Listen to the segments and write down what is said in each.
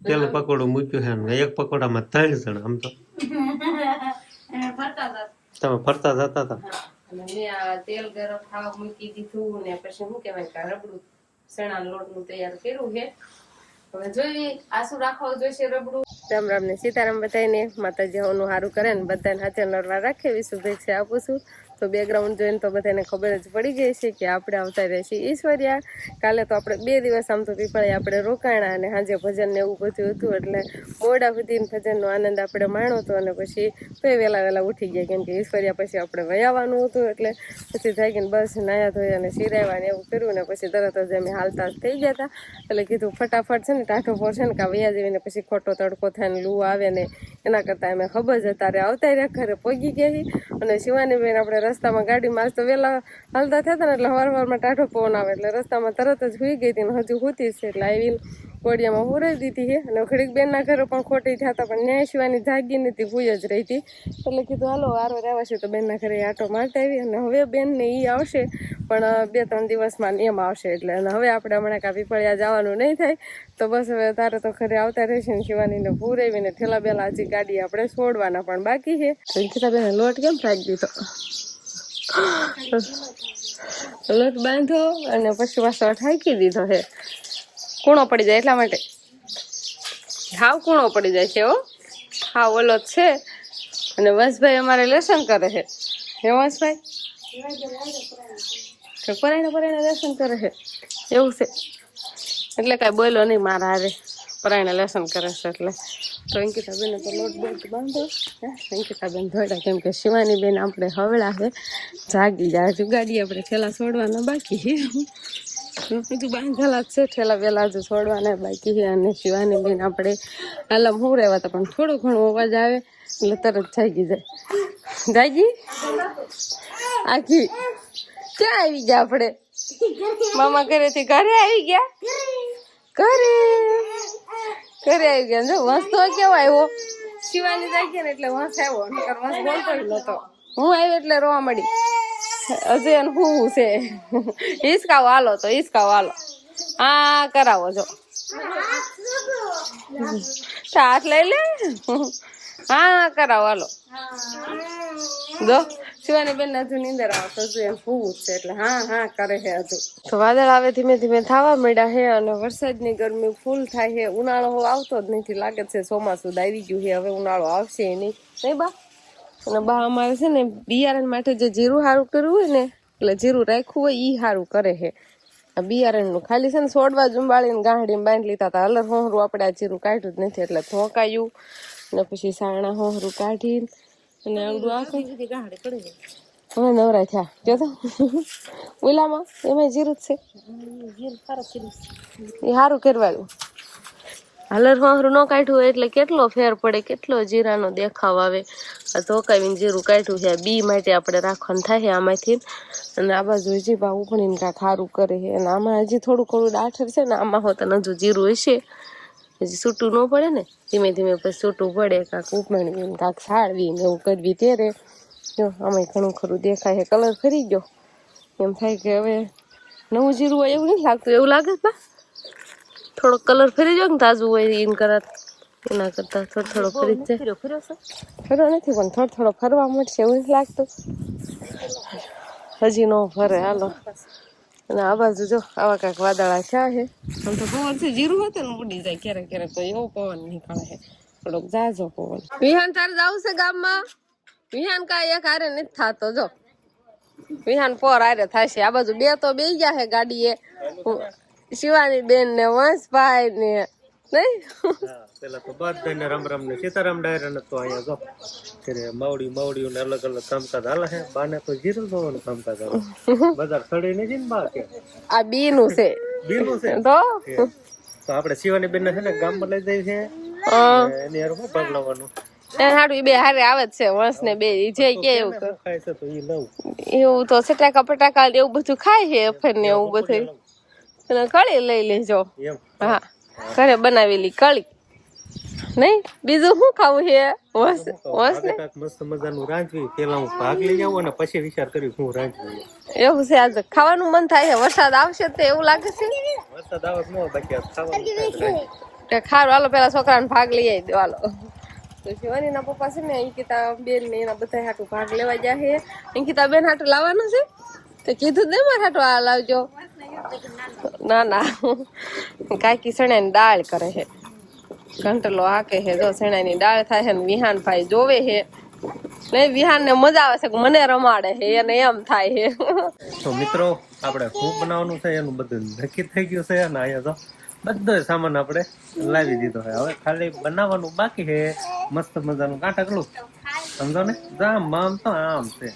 પેલું પકોડું મૂક્યું છે ને એક પકોડામાં 3 જણ આમ તો તમે ફરતા જતા હતા અને મેં આ તેલ ગરમ થવા મૂકી દીધું ને પછી શું કહેવાય કે રબડું ચણા લોટનું તૈયાર કર્યું છે. હવે જોઈએ આ શું રાખવા જોઈશે રબડું. રામ રામ ને સીતારામ બધાને માતાજી હોનું સારું કરે ને બધાને હાથે નરવા રાખે એવી શુભેચ્છા આપું છું. તો બેકગ્રાઉન્ડ જોઈને તો બધાને ખબર જ પડી ગઈ છે કે આપણે આવતા રહે છીએ ઈશ્વરિયા. કાલે તો આપણે 2 દિવસ આમ તો પીપળે આપણે રોકાણા અને સાંજે ભજન ને એવું બધું હતું એટલે મોડા સુધી ભજનનો આનંદ આપણે માણ્યો હતો અને પછી તો વહેલા ઉઠી ગયા કેમ કે ઈશ્વરિયા પછી આપણે વયાવાનું હતું એટલે પછી જાગીને બસ નાયા ધોયા અને સિરાવ્યા ને એવું કર્યું ને પછી તરત જ અમે હાલતા થઈ ગયા હતા. એટલે કીધું ફટાફટ છે ને ટાઢો પર છે ને કે વયા જઈને પછી ખોટો તડકો થાય ને લૂ આવે ને એના કરતાં અમે ખબર જ તારે આવતા રહ્યા ઘરે પહોંચી ગયા અને શિવાની બેન આપણે રસ્તામાં ગાડીમાં આજ તો વહેલા હાલતા થયા હતા ને એટલે હવારમાં ટાઢો પવન આવે એટલે રસ્તામાં તરત જ સુઈ ગઈ હતી ને હજુ હોતી છે એટલે આવીને કોડિયામાં હુરાઈ દીધી છે અને ખડીક બેનના ઘરે પણ ખોટી થયા હતા પણ ન્યાય શિવાની જાગી નથી ભૂઈ જ રહી હતી એટલે કીધું હાલો વારો રહેવા છે તો બેનના ઘરે આટો મારતા આવી અને હવે બેનને એ આવશે પણ 2-3 દિવસમાં એમ આવશે એટલે અને હવે આપણે હમણાં કાં પીપળિયા જવાનું નહીં થાય તો બસ હવે તારે તો ઘરે આવતા રહેશે ને શિવાનીને પૂરાવીને ઠેલા બેલા હજી ગાડી આપણે છોડવાના પણ બાકી છે. ઠેલા લોટ કેમ ફાંકી દીધો લોટ બાંધો અને પછી પાછો ઠાંકી દીધો છે કૂણો પડી જાય એટલા માટે હાવ કૂણો પડી જાય છે. હાવ ઓલો જ છે અને વંશભાઈ અમારે લેસન કરે છે હે વંશભાઈ પરાયણે લેસન કરે છે એવું છે એટલે કાંઈ બોલો નહીં મારા હારે પરાયણે લેસન કરે છે એટલે તો અંકિતાબેન તો લોટ બોટ બાંધો અંકિતાબેન ધોડા કેમ કે શિવાની બેન આપણે હવળા છે જાગી જાય હજુ ગાડી આપણે ઠેલા છોડવાના બાકી છે બધું બાંધેલા જ છે ઠેલા વેલા હજુ છોડવાના બાકી છે અને શિવાની બેન આપણે આલમ હું રહેવા હતા પણ થોડો ઘણો અવાજ આવે એટલે તરત જાગી જાય. જાગી આખી ક્યાં આવી ગયા આપણે મામા ઘરેથી ઘરે આવી ગયા ઘરે આવી ગયા જો વંશ તો કેવો આવ્યો શિવાની જાગી ને એટલે વંશ આવ્યો નકર વંશ બોલતો જ નતો હું આવી એટલે રોવા મળી અજય હું છે હિસકાવો હાલો તો હિસકાવો હાલો હા કરાવો જો હાથ લઈ લે હા કરાવો હાલો જો શિવાની બેન હજુ નીંદર આવતો હજુ એમ ફૂવું છે એટલે હા કરે છે હજુ. તો વાદળ આવે ધીમે ધીમે થવા માંડ્યા છે અને વરસાદની ગરમી ફૂલ થાય છે. ઉનાળો આવતો જ નથી લાગે છે ચોમાસું આવી ગયું છે હવે ઉનાળો આવશે નહીં બા. અને બા અમારે છે ને બિયારણ માટે જે જીરું સારું કરવું હોય ને એટલે જીરું રાખ્યું હોય એ સારું કરે છે. આ બિયારણનું ખાલી છે ને છોડવા જુંબાળીને ગાંઠડીને બાંધી લીધા હતા હલર હોહરું આપણે આ જીરું કાઢ્યું જ નથી એટલે ધોકાયું ને પછી સાણા હોહરું કાઢીને અને આવડું આખું ગાંઠડી પડી જાય હવે નવરા થયા જો તો ઓલામાં એમાં જીરું જ છે એ સારું કરવાનું હલર હોહરું ન કાઢ્યું હોય એટલે કેટલો ફેર પડે કેટલો જીરાનો દેખાવ આવે. આ ધોકાવીને જીરું કાઢ્યું છે બી માટે આપણે રાખવાનું થાય આમાંથી અને આ બાજુ હજી બા ઉપણીને કાંઈક સારું કરે છે અને આમાં હજી થોડું દાઠર છે ને આમાં હોત હજુ જીરું હશે હજી છૂટું ન પડે ને ધીમે ધીમે પછી છૂટું પડે કાંક ઉપણીને કાંક સાળવીને એવું કરવી ત્યારે જો આમાં ઘણું ખરું દેખાય છે કલર ફરી ગયો એમ થાય કે હવે નવું જીરું હોય એવું નહીં લાગતું એવું લાગે બા થોડોક કલર ફરી જાય ને તાજું હોય ઈન કરત એના કરતા થોડો ફરી જાય ફરવા નથી પણ થોડો ફરવા મળશે એવું નથી લાગતું હજી ન ફરે હાલો. અને આ બાજુ જો આવા કાંઈક વાદળા થયા છે આમ તો પવન છે જીરું હતું ને ઉડી જાય ક્યારેક તો એવો પવન નીકળે છે થોડોક જાજો પવન. વિહાન તારે જવું છે ગામમાં વિહાન કાંઈ એક હારે નથી થતો જો વિહાન પોર હારે થશે આ બાજુ 2 તો બેસી ગયા છે ગાડીએ શિવાની બેન ને વંશભાઈ ને નહીં પેલા તો બધાને રામ ને સીતારામ ડાયરા તો અહીંયા જો માવડી ને અલગ કામકાજ હાલે છે બાને તો જીરું જોવાનું કામકાજ હાલે બજાર સડે નથી ને બા કે આ બીનું છે તો આપણે શિવાની બેન છે ને ગામમાં લઈ જાય છે એની હારે શું ભાગ લેવાનું હારું બે હારે આવે જ છે વંશ ને બે જે કે એવું ખાય છે તો એ લઉં એવું તો સટાકા પટાકા એવું બધું ખાય છે અફર ને એવું બધું અને કળી લઈ લેજો હા ઘરે બનાવેલી કળી નહીં બીજું શું ખાવું છે મસ્ત મજાનું રાંધવી પેલા હું ભાગ લઈ જાઉં અને પછી વિચાર કરી હું રાંધવી એવું છે આજે ખાવાનું મન થાય છે વરસાદ આવશે તો એવું લાગે છે વરસાદ આવે ન બાકી ખાવાનું તે ખારું હાલો પેલા છોકરાને ભાગ લઈ આવી દો હાલો. તો શિવાનીના પપ્પા છે ને અંકિતા બેન ને એના બધા હાટું ભાગ લેવા જાય છે. અંકિતા બેન હાટું લાવવાનું છે તો કીધું દે મારે હાટું આ લાવજો. ના ના કાકી સણાની દાળ કરે છે, ઘંટલો હાકે છે. જો સણાની દાળ થાય છે ને વિહાન ભાઈ જોવે છે નહીં, વિહાન ને મજા આવે છે, મને રમાડે છે એને એમ થાય છે. તો મિત્રો આપણે શું બનાવવાનું છે એનું બધું નક્કી થઈ ગયું છે અને અહીંયા તો બધો સામાન આપણે લાવી દીધો છે. હવે ખાલી બનાવવાનું બાકી છે. મસ્ત મજાનું કાંઠકલું સમજો ને, આમ આમ તો આમ છે.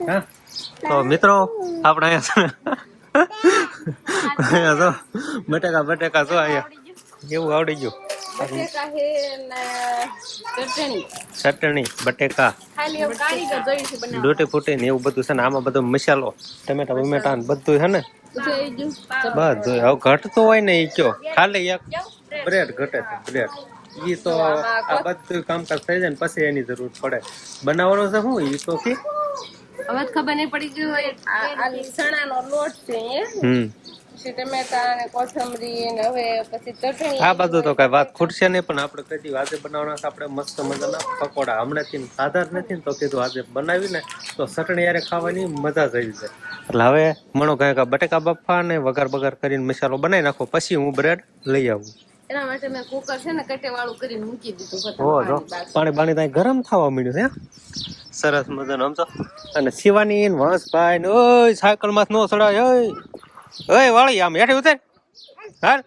હા તો મિત્રો આપણે અહીંયા તો બટેકા બટેકા જો અહીંયા એવું આવડી ગયું. ચટણી બટેકા ડોટી ફૂટી ને એવું બધું છે ને. આમાં બધો મસાલો ટમેટા બમેટા બધું છે ને બધું. હવે ઘટતું હોય ને એ કયો, ખાલી એક બ્રેડ ઘટે છે બ્રેડ. ઈ તો આ બધું કામકાજ થઈ જાય ને પછી એની જરૂર પડે. બનાવવાનું છે શું ઈ તો કે હવે ખબર નહીં પડી ગયું હોય. આ ચણાનો લોટ છે, પછી ટમેટા ને કોથમરી ને હવે પછી ચટણી. આ બધું તો કઈ વાત ખૂટશે નહીં, પણ આપણે કીધું આજે બનાવવાના છે આપણે મસ્ત મજાના પકોડા. હમણાંથી ખાધા જ નથી ને તો કીધું આજે બનાવી ને તો ચટણી યારે ખાવાની મજા જ આવી જાય. એટલે હવે મણો કહે બટેકા બફા ને વઘાર બગાર કરીને મસાલો બનાવી નાખો, પછી હું બ્રેડ લઈ આવું. એના માટે મેં કુકર છે ને કટે વાળું કરીને મૂકી દીધું. પાણી પાણી ત્યાં ગરમ થવા માંડ્યું છે. સરસ મજાનું સમજો. અને શિવાની વંશભાઈ ને ઓય સાયકલ માં નો ચડાય, ઓય વાળી આમ હેઠે ઉતર હાલ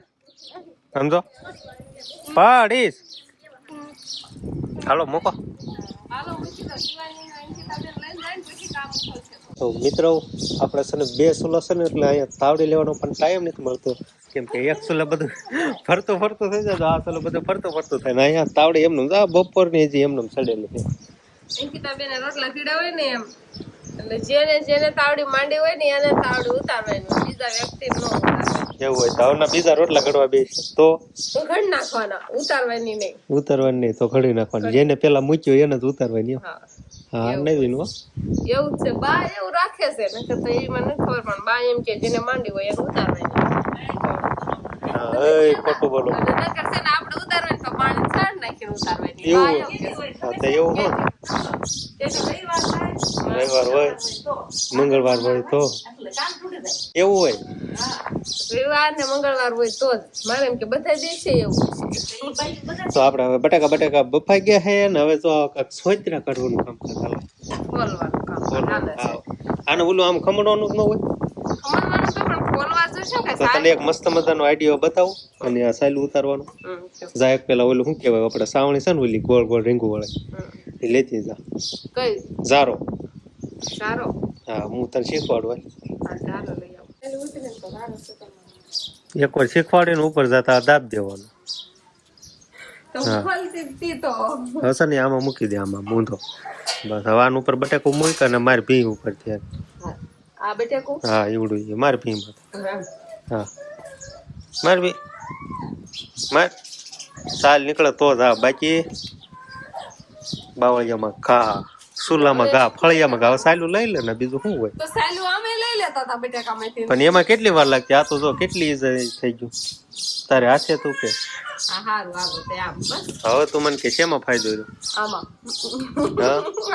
સમજો પાડીશ. હાલો મૂકો. તો મિત્રો આપણે છે ને 2 ચૂલા છે ને એટલે અહીંયા તાવડી લેવાનો પણ ટાઈમ નથી મળતો, કેમ કે એક ચૂલા બધું ફરતું થઈ જાય. આ ચૂલો બધું ફરતું થાય ને અહીંયા તાવડી એમનું બપોરની હજી એમનું સડેલી છે. અંકિતા બેન રોટલા કીડા હોય ને એમ એટલે જેને તાવડી માંડી હોય ને એને તાવડી ઉતારવાની, બીજા વ્યક્તિ નો એવું હોય તો હવે બીજા રોટલા ઘડવા બેસે તો ઘડી નાખવાના, ઉતારવાની નહીં તો ઘડી નાખવાની. જેને પેલા મૂક્યો એને જ ઉતારવાની. હા નહીં એવું છે. બા એવું રાખે છે નકર તો એ મને ખબર, પણ બા એમ કે જેને માંડી હોય એને ઉતારવાની. ખોટું બોલો. નકર છે ને આપણે ઉતારવાની તો પાણી છાડ નાખીને ઉતારવાની. એવું હોય રવિવાર હોય મંગળવાર હોય તો એવું હોય. રવિવાર ને મંગળવાર હોય તો જ મારે એમ કે બધા દિવસે એવું. તો આપણે હવે બટાકા બફાઈ ગયા છે ને હવે તો સોચરા કાઢવાનું કામ ચાલે. આને ઓલું આમ ખમણવાનું જ ન હોય તો તને એક મસ્ત મજાનો આઈડિયો બતાવું. અને આ સાયલું ઉતારવાનું જા. એક પેલા ઓલું શું કહેવાય આપણે સાવણી છે ને ઓલી ગોળ ગોળ રીંગુ વાળી એ લેતી જા. કઈ ઝારો? હા હું તને શીખવાડું. એકવાર શીખવાડીને ઉપર જતા દાબ દેવાનું. હશે ને આમાં મૂકી દે, આમાં મૂંધો બસ. હવાનું ઉપર બટેકું મૂક અને મારી ભી ઉપર ત્યાં. હા એવડું મારી ભી માં. હા મારી ભી માર સાલ નીકળે તો જ. બાકી બાવળિયામાં ઘા, સુલામાં ઘા, ફળિયામાં ઘા. સાયલું લઈ લે ને બીજું શું હોય. પણ એમાં કેટલી વાર લાગતી? આ તો જો કેટલી થઈ ગયું તારે હાથે. તું કે હવે તું મને કે શેમાં ફાયદો રહ્યો?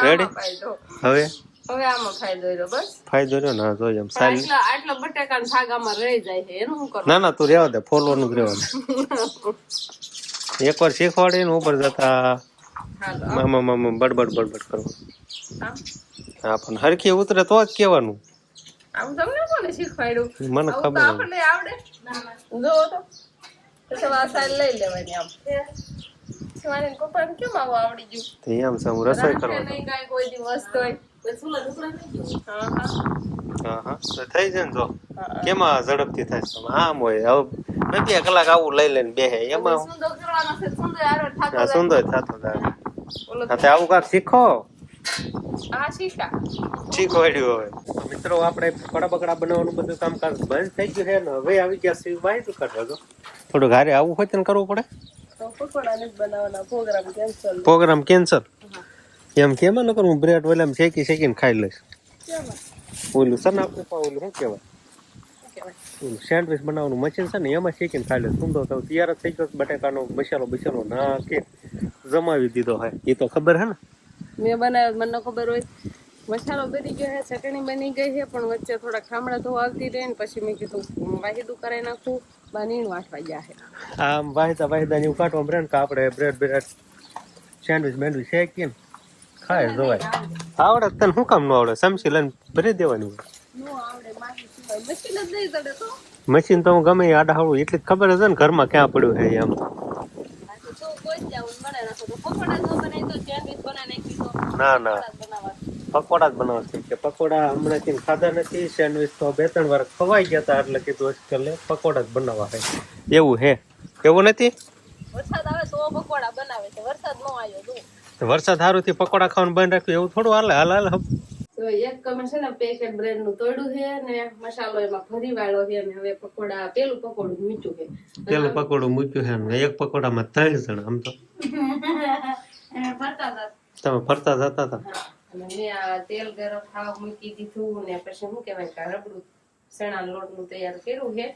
રેડી હવે ફાયદો રહ્યો ને જોઈએ એમ. ના તું રેવા દે, ફોલવાનું જ રેવા દે. એકવાર શીખવાડીને ઉપર જતા મામા બડબડ કરવું. હા પણ હરખી ઉતરે તો જ કેવાનું. મને ખબર એમ છે. હું રસોઈ કરવાની. હા થઈ જાય ને જો કેમાં ઝડપથી થાય. આમ હોય હવે 2 કલાક આવું લઈ લઈને બેહે એમાં સુંદર થતો થાય. આવું કાંક શીખો. શીખવાડ્યું. હવે મિત્રો આપણે કડા બકડા બનાવવાનું બધું કામકાજ બંધ થઈ ગયું છે ને હવે આવી ગયા છે વાયદો કાઢવા. થોડું ઘરે આવું હોય તો કરવું પડે. પ્રોગ્રામ કેન્સલ એમ કેમ ન કરું. બ્રેડ ઓલા શેકીને ખાઈ લઈશ. ઓલું સર આપણે ઓલું શું કહેવાય સેન્ડવિચ બનાવવાનું મશીન છે ને એમાં શીખીને ખાઈ લે સુંદર તો તૈયાર જ થઈ ગયો બટેકાનો મસાલો બસાલો ના કે જમાવી દીધો હોય એ તો ખબર હે ને મેં બનાવ્યો મને ખબર હોય મસાલો બની ગયો છે ચટણી બની ગઈ છે પણ વચ્ચે થોડા ખામડા ધોવા આવતી રહે ને પછી મેં કીધું વાહિદું કરાવી નાખું બાનીણ વાટવા ગયા છે આમ વાહિદા ને એવું કાઢવા બ્રેડ કે આપણે બ્રેડ સેન્ડવિચ બેન્ડવિચ શેકીએ ને ખાય જોવાય આવડે તને શું કામ ન આવડે સમસી લઈને ભરી દેવાની મશીન તો હું ગમે આડા હળવું એટલી જ ખબર હશે ને ઘરમાં ક્યાં પડ્યું છે એમ ના ના પકોડા જ બનાવવા છે પકોડા હમણાં થી ખાધા નથી સેન્ડવિચ તો 2-3 વાર ખવાઈ ગયા હતા એટલે કીધું એટલે પકોડા જ બનાવવા છે એવું હે એવું નથી વરસાદ આવે તો પકોડા બનાવે છે વરસાદ ન આવ્યો વરસાદ સારું થી પકોડા ખાવાનું બંધ રાખ્યું એવું થોડું હાલે હાલ તો એક કમે છે ને પેકેટ બ્રેડ નું તોડ્યું છે ને મસાલો એમાં ભરી વાળો છે ને હવે પકોડા પેલું પકોડું મૂક્યું છે પેલું પકોડું મૂક્યું છે ને એક પકોડામાં 3 જણા આમ તો તમે ફરતા જતા હતા અને મેં આ તેલ ગરમ થવા મૂકી દીધું ને પછી શું કહેવાય કે રબડું ચણા લોટ નું તૈયાર કર્યું છે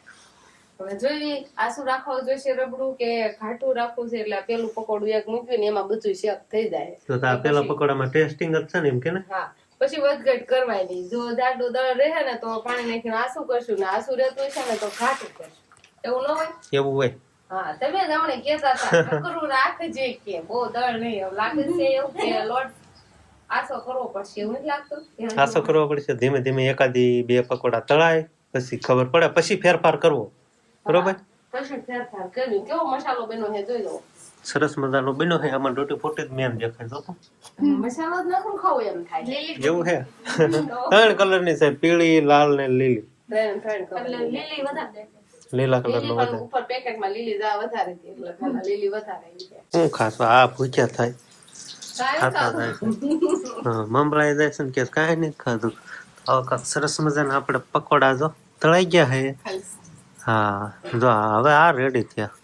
હવે જોઈએ આસુ રાખવા જોઈશે રબડું કે ઘાટું રાખવું છે એટલે પેલું પકોડું એક મૂક્યું ને એમાં બધું શેક થઈ જાય તો આ પેલા પકોડામાં ટેસ્ટિંગ જ છે ને એમ કે ને હા પછી વધઘટ કરવાય નહીં જો દાડું દળ રહે ને તો પાણી નાખીને આસુ કરશું ને આસુ રહેતું છે ને તો ઘાટું કરશું એવું ન હોય એવું હોય હા તમે જ હમણાં કેતા હતા કકરું રાખજે કે બહુ દળ નહીં એવું લાગે છે એવું કે લોટ આસો કરવો પડશે એવું નથી લાગતું આસો કરવો પડશે ધીમે ધીમે એકાદી 2 પકોડા તળાય પછી ખબર પડે પછી ફેરફાર કરવો બરોબર પછી ફેરફાર કર્યું કેવો મસાલો બન્યો છે જોઈ લો સરસ મજાનો બન્યો છે આમાં રોટી ફોટી જ મેમ દેખાય તો મસાલો જ નાખું ખાવું એમ થાય એવું છે 3 કલર ની છે પીળી લાલ ને લીલી ત્રણ કલર લીલી વધારે લીલા કલર નો વધારે ઉપર પેકેટ માં લીલી જા વધારે હતી એટલે ખાલી લીલી વધારે હું ખાસ આ ભૂખ્યા થાય ખાતા જાય હા મમરાઈ જાય છે કે કાંઈ નહીં ખાધું હવે સરસ મજાના આપણે પકોડા જો તળાઈ ગયા છે હા જો હવે આ રેડી થયા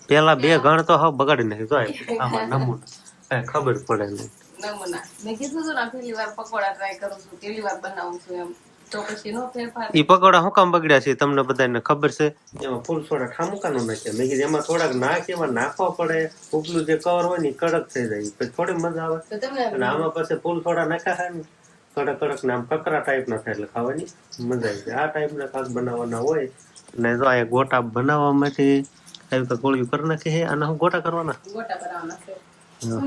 પેલા 2 ગણ તો હવે બગાડી નાખી જો આમાં નમૂના ખબર પડે નહીં નમૂના મેં કીધું હતું ને પહેલી વાર પકોડા ટ્રાય કરું છું પહેલી વાર બનાવું છું એમ તો પછી નો ફેરફાર ઈ પકોડા શું કામ બગડ્યા છે તમને બધાને ખબર છે એમાં ફૂલ સોડા ઠામુકાનું નાખ્યા મેં કીધું એમાં થોડાક એમાં નાખવા પડે ઉપલું જે કવર હોય ને કડક થઈ જાય પછી થોડી મજા આવે અને આમાં પછી ફૂલ સોડા નાખ્યા ને કડક ને આમ કકરા ટાઈપ ના થાય એટલે ખાવાની મજા આવી જાય આ ટાઈપ ના કાક બનાવવાના હોય ને જો આ ગોટા બનાવવામાંથી આવી તો ગોળીઓ કરી નાખી છે અને હું ગોટા કરવાના ગોટા બનાવવાના છે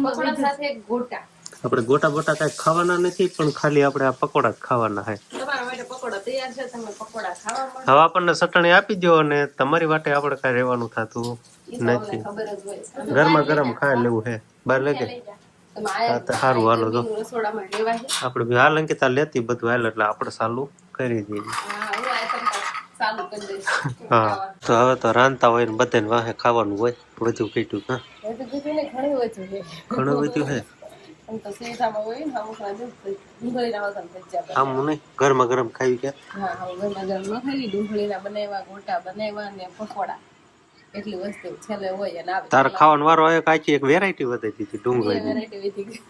પકોડા સાથે ગોટા આપણે ગોટા બોટા કઈ ખાવાના નથી પણ ખાલી આપણે આ પકોડા જ ખાવાના છે તમારા માટે પકોડા તૈયાર છે તમે પકોડા ખાવા માટે હવે આપણને ચટણી આપી દો અને તમારી વાટે આપણે કઈ રહેવાનું થતું નથી ખબર જ હોય ગરમા ગરમ ખાઈ લેવું છે બહાર લેજે સારું હાલો તો રસોડામાં લેવા છે આપણે હાલ અંકિતા લેતી બધું હાલ એટલે આપણે ચાલુ કરી દઈએ ચાલુ કરી દઈશ હા તો હવે તો રાંધતા હોય ને બધાને વાહે ખાવાનું હોય બધું કીધું હા ઘણું વધુ છે ઘણું બધું છે આમ તો સીધામાં હોય ને અમુક ડુંગળીના વગર ભજીયા આમ નહીં ગરમા ગરમ ખાવી કે હા ગરમા ગરમ ન ખાવી ડુંગળીના બનાવ્યા ગોટા બનાવ્યા ને પકોડા એટલી વસ્તુ છેલ્લે હોય અને આવે તારે ખાવાનો વારો આવે કાચી એક વેરાયટી વધી દીધી ડુંગળી વેરાયટી વધી ગઈ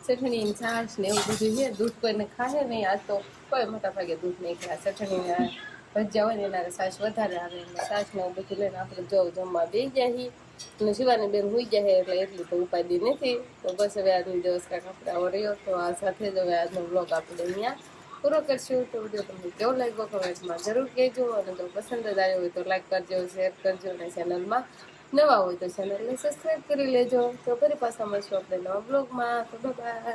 ચટણી છાશ ને એવું બધું છે દૂધ કોઈને ખાય નહીં આજ તો કોઈ મોટા ભાગે દૂધ નહીં ખાય ચટણી ભજીયા હોય ને એના છાશ વધારે આવે એટલે છાશ ને એવું બધું લઈને આપણે જમવા બેસી જાય અને શિવાની બેન હોઈ જાય એટલે એટલી તો ઉપાધિ નથી તો બસ હવે આજનો દિવસ કાંઈક આપણે આવો રહ્યો તો આ સાથે જ હવે આજનો બ્લોગ આપણે અહીંયા પૂરો કરશું તો વિડીયો તમને કેવો લાગ્યો કમેન્ટમાં જરૂર કહેજો અને જો પસંદ જ આવ્યો હોય તો લાઈક કરજો શેર કરજો અને ચેનલમાં નવા હોય તો ચેનલને સબસ્ક્રાઈબ કરી લેજો તો ફરી પાછા મળશું આપણે નવા બ્લોગમાં તો બાય.